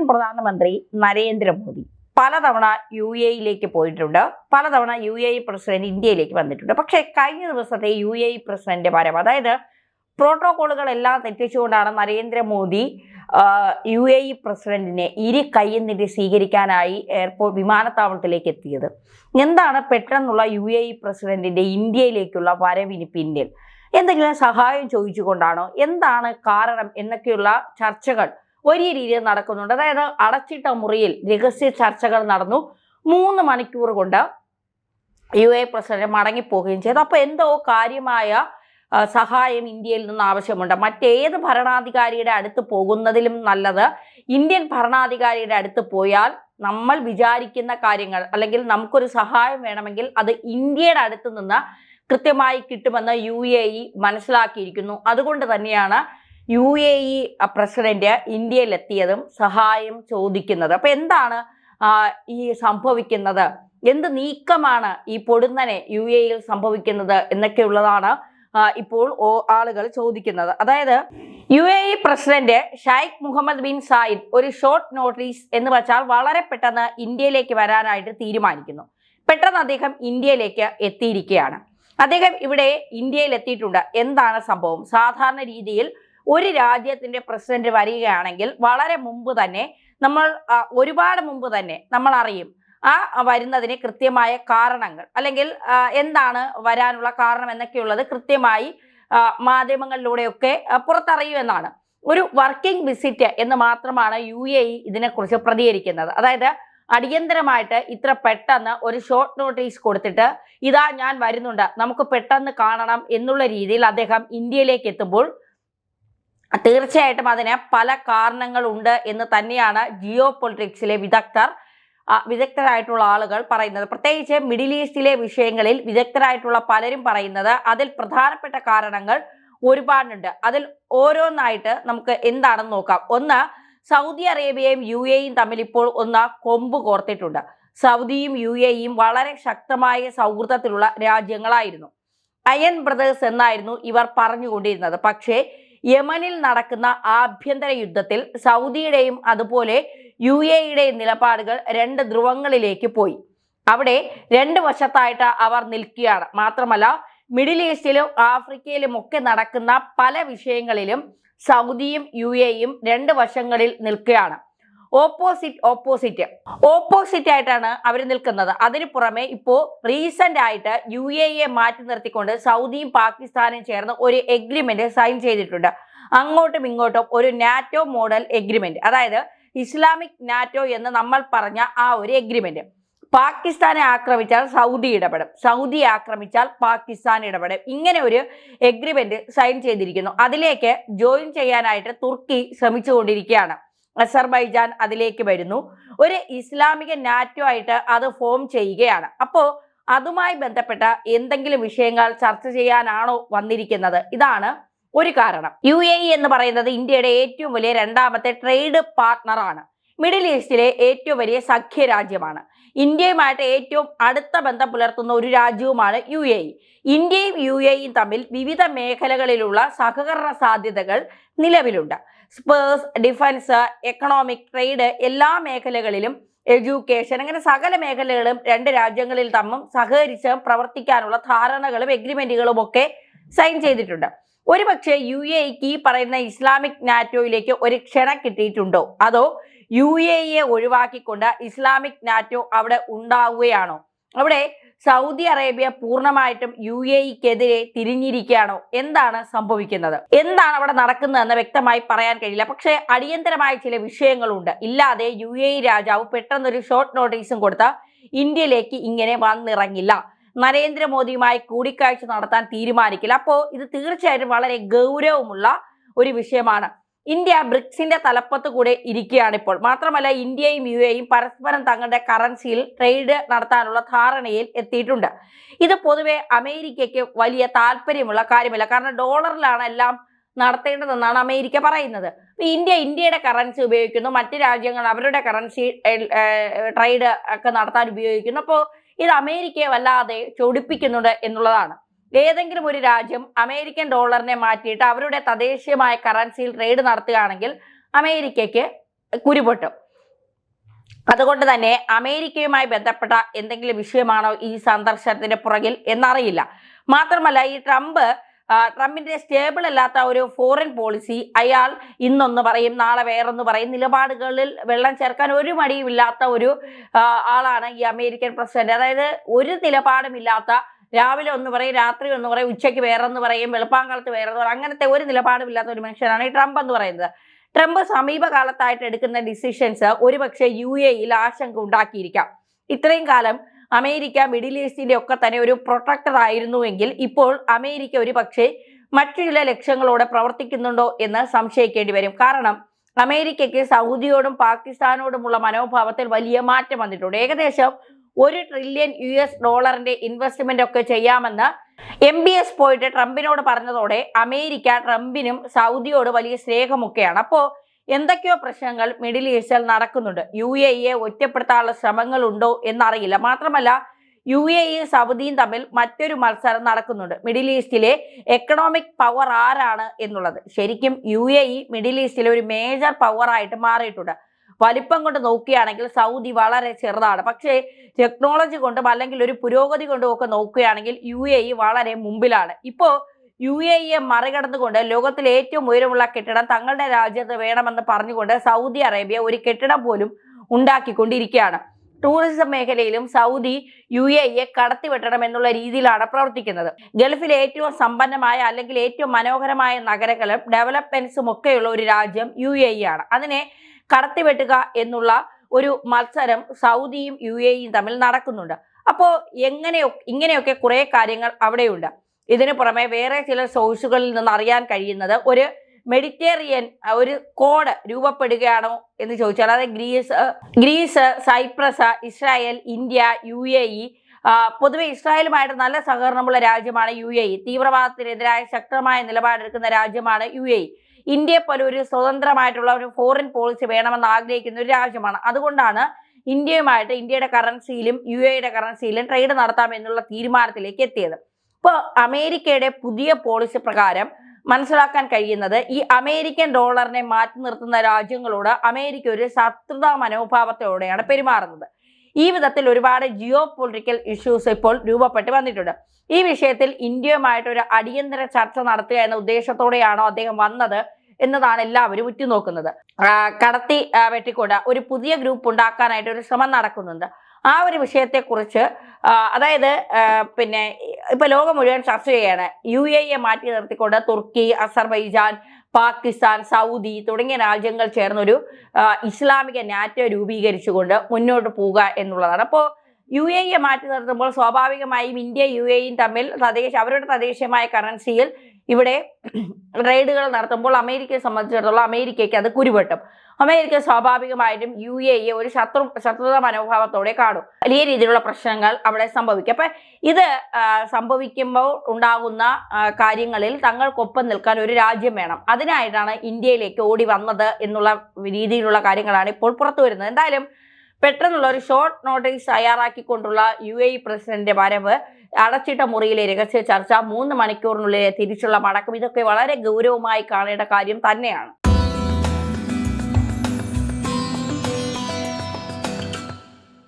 Indian പ്രധാനമന്ത്രി നരേന്ദ്രമോദി പലതവണ U എയിലേക്ക് പോയിട്ടുണ്ട്. പലതവണ യു എ പ്രസിഡന്റ് ഇന്ത്യയിലേക്ക് വന്നിട്ടുണ്ട്. പക്ഷേ കഴിഞ്ഞ ദിവസത്തെ യു എ പ്രസിഡന്റ് പരം, അതായത് പ്രോട്ടോകോളുകളെല്ലാം തെറ്റിച്ചുകൊണ്ടാണ് നരേന്ദ്രമോദി യു എ പ്രസിഡന്റിനെ ഇരു കൈയും നീട്ടി സ്വീകരിക്കാനായി എയർപോർട്ട് വിമാനത്താവളത്തിലേക്ക് എത്തിയത്. എന്താണ് പെട്ടെന്നുള്ള യു എ പ്രസിഡന്റിന്റെ ഇന്ത്യയിലേക്കുള്ള വരവിന് പിന്നിൽ? എന്തെങ്കിലും സഹായം ചോദിച്ചുകൊണ്ടാണോ? എന്താണ് കാരണം എന്നൊക്കെയുള്ള ചർച്ചകൾ വലിയ രീതിയിൽ നടക്കുന്നുണ്ട്. അതായത് അടച്ചിട്ട മുറിയിൽ രഹസ്യ ചർച്ചകൾ നടന്നു. 3 മണിക്കൂർ കൊണ്ട് യു എ പ്രസിഡന്റ് മടങ്ങിപ്പോവുകയും ചെയ്തു. അപ്പോൾ എന്തോ കാര്യമായ സഹായം ഇന്ത്യയിൽ നിന്ന് ആവശ്യമുണ്ട്. മറ്റേത് ഭരണാധികാരിയുടെ അടുത്ത് പോകുന്നതിലും നല്ലത് ഇന്ത്യൻ ഭരണാധികാരിയുടെ അടുത്ത് പോയാൽ നമ്മൾ വിചാരിക്കുന്ന കാര്യങ്ങൾ, അല്ലെങ്കിൽ നമുക്കൊരു സഹായം വേണമെങ്കിൽ അത് ഇന്ത്യയുടെ അടുത്ത് നിന്ന് കൃത്യമായി കിട്ടുമെന്ന് യു എ മനസ്സിലാക്കിയിരിക്കുന്നു. അതുകൊണ്ട് തന്നെയാണ് യു എ പ്രസിഡന്റ് ഇന്ത്യയിലെത്തിയതും സഹായം ചോദിക്കുന്നത്. അപ്പൊ എന്താണ് ഈ സംഭവിക്കുന്നത്? എന്ത് നീക്കമാണ് ഈ പൊടുന്നനെ യു എയിൽ സംഭവിക്കുന്നത് എന്നൊക്കെയുള്ളതാണ് ഇപ്പോൾ ആളുകൾ ചോദിക്കുന്നത്. അതായത് U A president Sheikh Mohammed bin Zayed ഒരു ഷോർട്ട് നോട്ടീസ് എന്ന് വെച്ചാൽ വളരെ പെട്ടെന്ന് ഇന്ത്യയിലേക്ക് വരാനായിട്ട് തീരുമാനിക്കുന്നു. പെട്ടെന്ന് അദ്ദേഹം ഇന്ത്യയിലേക്ക് എത്തിയിരിക്കുകയാണ്. അദ്ദേഹം ഇവിടെ ഇന്ത്യയിൽ എത്തിയിട്ടുണ്ട്. എന്താണ് സംഭവം? സാധാരണ രീതിയിൽ ഒരു രാജ്യത്തിന്റെ പ്രസിഡന്റ് വരികയാണെങ്കിൽ വളരെ മുമ്പ് തന്നെ ഒരുപാട് മുമ്പ് തന്നെ നമ്മൾ അറിയും ആ വരുന്നതിന് കൃത്യമായ കാരണങ്ങൾ, അല്ലെങ്കിൽ എന്താണ് വരാനുള്ള കാരണം എന്നൊക്കെയുള്ളത് കൃത്യമായി മാധ്യമങ്ങളിലൂടെയൊക്കെ പുറത്തറിയുമെന്നാണ്. ഒരു വർക്കിംഗ് വിസിറ്റ് എന്ന് മാത്രമാണ് യു എ ഇതിനെക്കുറിച്ച് പ്രതികരിക്കുന്നത്. അതായത് അടിയന്തരമായിട്ട് ഇത്ര പെട്ടെന്ന് ഒരു ഷോർട്ട് നോട്ടീസ് കൊടുത്തിട്ട് ഇതാ ഞാൻ വരുന്നുണ്ട്, നമുക്ക് പെട്ടെന്ന് കാണണം എന്നുള്ള രീതിയിൽ അദ്ദേഹം ഇന്ത്യയിലേക്ക് എത്തുമ്പോൾ തീർച്ചയായിട്ടും അതിന് പല കാരണങ്ങളുണ്ട് എന്ന് തന്നെയാണ് ജിയോ പൊളിറ്റിക്സിലെ വിദഗ്ധരായിട്ടുള്ള ആളുകൾ പറയുന്നത്. പ്രത്യേകിച്ച് മിഡിൽ ഈസ്റ്റിലെ വിഷയങ്ങളിൽ വിദഗ്ധരായിട്ടുള്ള പലരും പറയുന്നത് അതിൽ പ്രധാനപ്പെട്ട കാരണങ്ങൾ ഒരുപാടുണ്ട്. അതിൽ ഓരോന്നായിട്ട് നമുക്ക് എന്താണെന്ന് നോക്കാം. ഒന്ന്, സൗദി അറേബ്യയും യു എയും തമ്മിൽ ഇപ്പോൾ കൊമ്പ് കോർത്തിട്ടുണ്ട്. സൗദിയും യു എയും വളരെ ശക്തമായ സൗഹൃദത്തിലുള്ള രാജ്യങ്ങളായിരുന്നു. അയൺ ബ്രദേഴ്സ് എന്നായിരുന്നു ഇവർ പറഞ്ഞുകൊണ്ടിരുന്നത്. പക്ഷേ യമനിൽ നടക്കുന്ന ആഭ്യന്തര യുദ്ധത്തിൽ സൗദിയുടെയും അതുപോലെ യു എയുടെയും നിലപാടുകൾ 2 ധ്രുവങ്ങളിലേക്ക് പോയി. അവിടെ 2 വശത്തായിട്ട് അവർ നിൽക്കുകയാണ്. മാത്രമല്ല മിഡിൽ ഈസ്റ്റിലും ആഫ്രിക്കയിലും ഒക്കെ നടക്കുന്ന പല വിഷയങ്ങളിലും സൗദിയും യു എയും 2 വശങ്ങളിൽ നിൽക്കുകയാണ്. ഓപ്പോസിറ്റ് ആയിട്ടാണ് അവർ നിൽക്കുന്നത്. അതിനു പുറമെ ഇപ്പോൾ റീസെന്റ് ആയിട്ട് യു എ മാറ്റി നിർത്തിക്കൊണ്ട് സൗദിയും പാകിസ്ഥാനും ചേർന്ന് ഒരു എഗ്രിമെന്റ് സൈൻ ചെയ്തിട്ടുണ്ട്. അങ്ങോട്ടും ഇങ്ങോട്ടും ഒരു നാറ്റോ മോഡൽ എഗ്രിമെന്റ്, അതായത് ഇസ്ലാമിക് നാറ്റോ എന്ന് നമ്മൾ പറഞ്ഞ ആ ഒരു എഗ്രിമെന്റ്. പാകിസ്ഥാനെ ആക്രമിച്ചാൽ സൗദി ഇടപെടും, സൗദി ആക്രമിച്ചാൽ പാകിസ്ഥാൻ ഇടപെടും. ഇങ്ങനെ ഒരു എഗ്രിമെന്റ് സൈൻ ചെയ്തിരിക്കുന്നു. അതിലേക്ക് ജോയിൻ ചെയ്യാനായിട്ട് തുർക്കി ശ്രമിച്ചുകൊണ്ടിരിക്കുകയാണ്. അസർബൈജാൻ അതിലേക്ക് വരുന്നു. ഒരു ഇസ്ലാമിക നാറ്റോ ആയിട്ട് അത് ഫോം ചെയ്യുകയാണ്. അപ്പോൾ അതുമായി ബന്ധപ്പെട്ട എന്തെങ്കിലും വിഷയങ്ങൾ ചർച്ച ചെയ്യാനാണോ വന്നിരിക്കുന്നത്? ഇതാണ് ഒരു കാരണം. യു എ എന്ന് പറയുന്നത് ഇന്ത്യയുടെ ഏറ്റവും വലിയ 2ാമത്തെ ട്രേഡ് പാർട്ട്ണറാണ്. മിഡിൽ ഈസ്റ്റിലെ ഏറ്റവും വലിയ സഖ്യരാജ്യമാണ്. ഇന്ത്യയുമായിട്ട് ഏറ്റവും അടുത്ത ബന്ധം പുലർത്തുന്ന ഒരു രാജ്യവുമാണ് യു എ. ഇന്ത്യയും യു എയും തമ്മിൽ വിവിധ മേഖലകളിലുള്ള സഹകരണ സാധ്യതകൾ നിലവിലുണ്ട്. സ്പേസ്, ഡിഫൻസ്, എക്കണോമിക്, ട്രേഡ്, എല്ലാ മേഖലകളിലും, എഡ്യൂക്കേഷൻ, അങ്ങനെ സകല മേഖലകളും 2 രാജ്യങ്ങളിൽ തമ്മിൽ സഹകരിച്ച് പ്രവർത്തിക്കാനുള്ള ധാരണകളും എഗ്രിമെന്റുകളും ഒക്കെ സൈൻ ചെയ്തിട്ടുണ്ട്. ഒരുപക്ഷെ യു എക്ക് ഈ പറയുന്ന ഇസ്ലാമിക് നാറ്റോയിലേക്ക് ഒരു ക്ഷണം കിട്ടിയിട്ടുണ്ടോ? അതോ യു എയെ ഒഴിവാക്കിക്കൊണ്ട് ഇസ്ലാമിക് നാറ്റോ അവിടെ ഉണ്ടാവുകയാണോ? അവിടെ സൗദി അറേബ്യ പൂർണ്ണമായിട്ടും യു എക്കെതിരെ തിരിഞ്ഞിരിക്കുകയാണോ? എന്താണ് സംഭവിക്കുന്നത്? എന്താണ് അവിടെ നടക്കുന്നതെന്ന് വ്യക്തമായി പറയാൻ കഴിയില്ല. പക്ഷേ അടിയന്തരമായ ചില വിഷയങ്ങളുണ്ട്. ഇല്ലാതെ യു എ രാജാവ് പെട്ടെന്നൊരു ഷോർട്ട് നോട്ടീസും കൊടുത്ത ഇന്ത്യയിലേക്ക് ഇങ്ങനെ വന്നിറങ്ങില്ല. നരേന്ദ്രമോദിയുമായി കൂടിക്കാഴ്ച നടത്താൻ തീരുമാനിക്കില്ല. അപ്പോൾ ഇത് തീർച്ചയായിട്ടും വളരെ ഗൗരവമുള്ള ഒരു വിഷയമാണ്. ഇന്ത്യ ബ്രിക്സിന്റെ തലപ്പത്ത് കൂടെ ഇരിക്കുകയാണ് ഇപ്പോൾ. മാത്രമല്ല ഇന്ത്യയും യു എയും പരസ്പരം തങ്ങളുടെ കറൻസിയിൽ ട്രേഡ് നടത്താനുള്ള ധാരണയിൽ എത്തിയിട്ടുണ്ട്. ഇത് പൊതുവെ അമേരിക്കയ്ക്ക് വലിയ താല്പര്യമുള്ള കാര്യമല്ല. കാരണം ഡോളറിലാണ് എല്ലാം നടത്തേണ്ടതെന്നാണ് അമേരിക്ക പറയുന്നത്. ഇന്ത്യയുടെ കറൻസി ഉപയോഗിക്കുന്നു, മറ്റ് രാജ്യങ്ങൾ അവരുടെ കറൻസി ട്രേഡ് ഒക്കെ നടത്താൻ ഉപയോഗിക്കുന്നു. അപ്പോൾ ഇത് അമേരിക്കയെ വല്ലാതെ ചൊടിപ്പിക്കുന്നുണ്ട് എന്നുള്ളതാണ്. ഏതെങ്കിലും ഒരു രാജ്യം അമേരിക്കൻ ഡോളറിനെ മാറ്റിയിട്ട് അവരുടെ തദ്ദേശീയമായ കറൻസിയിൽ ട്രേഡ് നടത്തുകയാണെങ്കിൽ അമേരിക്കയ്ക്ക് കുരുപൊട്ടും. അതുകൊണ്ട് തന്നെ അമേരിക്കയുമായി ബന്ധപ്പെട്ട എന്തെങ്കിലും വിഷയമാണോ ഈ സന്ദർശനത്തിന്റെ പുറകിൽ എന്നറിയില്ല. മാത്രമല്ല ഈ ട്രംപിന്റെ സ്റ്റേബിൾ അല്ലാത്ത ഒരു ഫോറിൻ പോളിസി, അയാൾ ഇന്നൊന്ന് പറയും നാളെ വേറൊന്ന് പറയും, നിലപാടുകളിൽ വെള്ളം ചേർക്കാൻ ഒരു മടിയുമില്ലാത്ത ഒരു ആളാണ് ഈ അമേരിക്കൻ പ്രസിഡന്റ്. അതായത് ഒരു നിലപാടുമില്ലാത്ത, രാവിലെ ഒന്ന് പറയും, രാത്രി ഒന്ന് പറയും, ഉച്ചയ്ക്ക് വേറൊന്ന് പറയും, വെളുപ്പാങ്കാലത്ത് വേറൊന്ന് പറയും, അങ്ങനത്തെ ഒരു നിലപാടുമില്ലാത്ത ഒരു മനുഷ്യനാണ് ഈ ട്രംപ് എന്ന് പറയുന്നത്. ട്രംപ് സമീപകാലത്തായിട്ട് എടുക്കുന്ന ഡിസിഷൻസ് ഒരുപക്ഷെ UAEയിൽ ആശങ്ക ഉണ്ടാക്കിയിരിക്കാം. ഇത്രയും കാലം അമേരിക്ക മിഡിൽ ഈസ്റ്റിന്റെ ഒക്കെ തന്നെ ഒരു പ്രൊട്ടക്ടർ ആയിരുന്നുവെങ്കിൽ ഇപ്പോൾ അമേരിക്ക ഒരു പക്ഷേ മറ്റു ചില ലക്ഷ്യങ്ങളോടെ പ്രവർത്തിക്കുന്നുണ്ടോ എന്ന് സംശയിക്കേണ്ടി വരും. കാരണം അമേരിക്കയ്ക്ക് സൗദിയോടും പാകിസ്ഥാനോടുമുള്ള മനോഭാവത്തിൽ വലിയ മാറ്റം വന്നിട്ടുണ്ട്. ഏകദേശം $1 ട്രില്യൺ ഇൻവെസ്റ്റ്മെന്റ് ഒക്കെ ചെയ്യാമെന്ന് MBS പോയിട്ട് ട്രംപിനോട് പറഞ്ഞതോടെ അമേരിക്ക ട്രംപിനും സൗദിയോട് വലിയ സ്നേഹമൊക്കെയാണ്. അപ്പോൾ എന്തൊക്കെയോ പ്രശ്നങ്ങൾ മിഡിൽ ഈസ്റ്റിൽ നടക്കുന്നുണ്ട്. UAE ഒറ്റപ്പെടുത്താനുള്ള ശ്രമങ്ങൾ ഉണ്ടോ എന്നറിയില്ല. മാത്രമല്ല UAE സൗദിയും തമ്മിൽ മറ്റൊരു മത്സരം നടക്കുന്നുണ്ട്, മിഡിൽ ഈസ്റ്റിലെ എക്കണോമിക് പവർ ആരാണ് എന്നുള്ളത്. ശരിക്കും UAE മിഡിൽ ഈസ്റ്റിലെ ഒരു മേജർ പവറായിട്ട് മാറിയിട്ടുണ്ട്. വലിപ്പം കൊണ്ട് നോക്കുകയാണെങ്കിൽ സൗദി വളരെ ചെറുതാണ്. പക്ഷേ ടെക്നോളജി കൊണ്ടും അല്ലെങ്കിൽ ഒരു പുരോഗതി കൊണ്ടും ഒക്കെ നോക്കുകയാണെങ്കിൽ UAE വളരെ മുമ്പിലാണ്. ഇപ്പോൾ UAE മറികടന്നുകൊണ്ട് ലോകത്തിലെ ഏറ്റവും ഉയരമുള്ള കെട്ടിടം തങ്ങളുടെ രാജ്യത്ത് വേണമെന്ന് പറഞ്ഞുകൊണ്ട് സൗദി അറേബ്യ ഒരു കെട്ടിടം പോലും ഉണ്ടാക്കിക്കൊണ്ടിരിക്കുകയാണ്. ടൂറിസം മേഖലയിലും സൗദി UAE കടത്തിവെട്ടണം എന്നുള്ള രീതിയിലാണ് പ്രവർത്തിക്കുന്നത്. ഗൾഫിലെ ഏറ്റവും സമ്പന്നമായ അല്ലെങ്കിൽ ഏറ്റവും മനോഹരമായ നഗരങ്ങളും ഡെവലപ്മെന്റ്സും ഒക്കെയുള്ള ഒരു രാജ്യം UAE ആണ്. അതിനെ കടത്തിവെട്ടുക എന്നുള്ള ഒരു മത്സരം സൗദിയും UAEയും തമ്മിൽ നടക്കുന്നുണ്ട്. അപ്പോൾ ഇങ്ങനെയൊക്കെ കുറെ കാര്യങ്ങൾ അവിടെയുണ്ട്. ഇതിനു പുറമെ വേറെ ചില സോഴ്സുകളിൽ നിന്ന് അറിയാൻ കഴിയുന്നത് ഒരു മെഡിറ്ററേനിയൻ ഒരു കോഡ് രൂപപ്പെടുകയാണോ എന്ന് ചോദിച്ചാൽ, അതായത് Greece, Cyprus, Israel, India, UAE. പൊതുവെ ഇസ്രായേലുമായിട്ട് നല്ല സഹകരണമുള്ള രാജ്യമാണ് UAE. തീവ്രവാദത്തിനെതിരായ ശക്തമായ നിലപാടെടുക്കുന്ന രാജ്യമാണ് UAE. ഇന്ത്യയെ പോലെ ഒരു സ്വതന്ത്രമായിട്ടുള്ള ഒരു ഫോറിൻ പോളിസി വേണമെന്ന് ആഗ്രഹിക്കുന്ന ഒരു രാജ്യമാണ്. അതുകൊണ്ടാണ് ഇന്ത്യയുമായിട്ട് ഇന്ത്യയുടെ കറൻസിയിലും UAEയുടെ കറൻസിയിലും ട്രേഡ് നടത്താം എന്നുള്ള തീരുമാനത്തിലേക്ക് എത്തിയത്. ഇപ്പോൾ അമേരിക്കയുടെ പുതിയ പോളിസി പ്രകാരം മനസ്സിലാക്കാൻ കഴിയുന്നത് ഈ അമേരിക്കൻ ഡോളറിനെ മാറ്റി നിർത്തുന്ന രാജ്യങ്ങളോട് അമേരിക്ക ഒരു ശത്രുതാ മനോഭാവത്തോടെയാണ് പെരുമാറുന്നത്. ഈ വിധത്തിൽ ഒരുപാട് ജിയോ പൊളിറ്റിക്കൽ ഇഷ്യൂസ് ഇപ്പോൾ രൂപപ്പെട്ട് വന്നിട്ടുണ്ട്. ഈ വിഷയത്തിൽ ഇന്ത്യയുമായിട്ട് ഒരു അടിയന്തര ചർച്ച നടത്തുക എന്ന ഉദ്ദേശത്തോടെയാണോ അദ്ദേഹം വന്നത് എന്നതാണ് എല്ലാവരും ഉറ്റുനോക്കുന്നത്. കടത്തി വെട്ടിക്കൊണ്ട് ഒരു പുതിയ ഗ്രൂപ്പ് ഉണ്ടാക്കാനായിട്ട് ഒരു ശ്രമം നടക്കുന്നുണ്ട്. ആ ഒരു വിഷയത്തെക്കുറിച്ച് അതായത് പിന്നെ ഇപ്പൊ ലോകം മുഴുവൻ ചർച്ച ചെയ്യാണ്. UAE മാറ്റി നിർത്തിക്കൊണ്ട് തുർക്കി, അസർബൈജാൻ, പാകിസ്ഥാൻ, സൗദി തുടങ്ങിയ രാജ്യങ്ങൾ ചേർന്നൊരു ഇസ്ലാമിക നാറ്റോ രൂപീകരിച്ചുകൊണ്ട് മുന്നോട്ട് പോവുക എന്നുള്ളതാണ്. അപ്പോൾ UAE മാറ്റി നിർത്തുമ്പോൾ സ്വാഭാവികമായും ഇന്ത്യ UAEയും തമ്മിൽ അവരുടെ തദ്ദേശീയമായ കറൻസിയിൽ ഇവിടെ ട്രേഡുകൾ നടത്തുമ്പോൾ അമേരിക്കയെ സംബന്ധിച്ചിടത്തോളം അമേരിക്കയ്ക്ക് അത് കുരുവെട്ടും. അമേരിക്ക സ്വാഭാവികമായിട്ടും UAE ഒരു ശത്രുത മനോഭാവത്തോടെ കാണും. വലിയ രീതിയിലുള്ള പ്രശ്നങ്ങൾ അവിടെ സംഭവിക്കും. അപ്പൊ ഇത് സംഭവിക്കുമ്പോൾ ഉണ്ടാകുന്ന കാര്യങ്ങളിൽ തങ്ങൾക്കൊപ്പം നിൽക്കാൻ ഒരു രാജ്യം വേണം. അതിനായിട്ടാണ് ഇന്ത്യയിലേക്ക് ഓടി വന്നത് എന്നുള്ള രീതിയിലുള്ള കാര്യങ്ങളാണ് ഇപ്പോൾ പുറത്തു വരുന്നത്. എന്തായാലും പെട്ടെന്നുള്ള ഒരു ഷോർട്ട് നോട്ടീസ് തയ്യാറാക്കിക്കൊണ്ടുള്ള UAE പ്രസിഡന്റ് വരവ്, അടച്ചിട്ട മുറിയിലെ രഹസ്യ ചർച്ച, 3 മണിക്കൂറിനുള്ളിൽ തിരിച്ചുള്ള മടക്കം, ഇതൊക്കെ വളരെ ഗൗരവമായി കാണേണ്ട കാര്യം തന്നെയാണ്.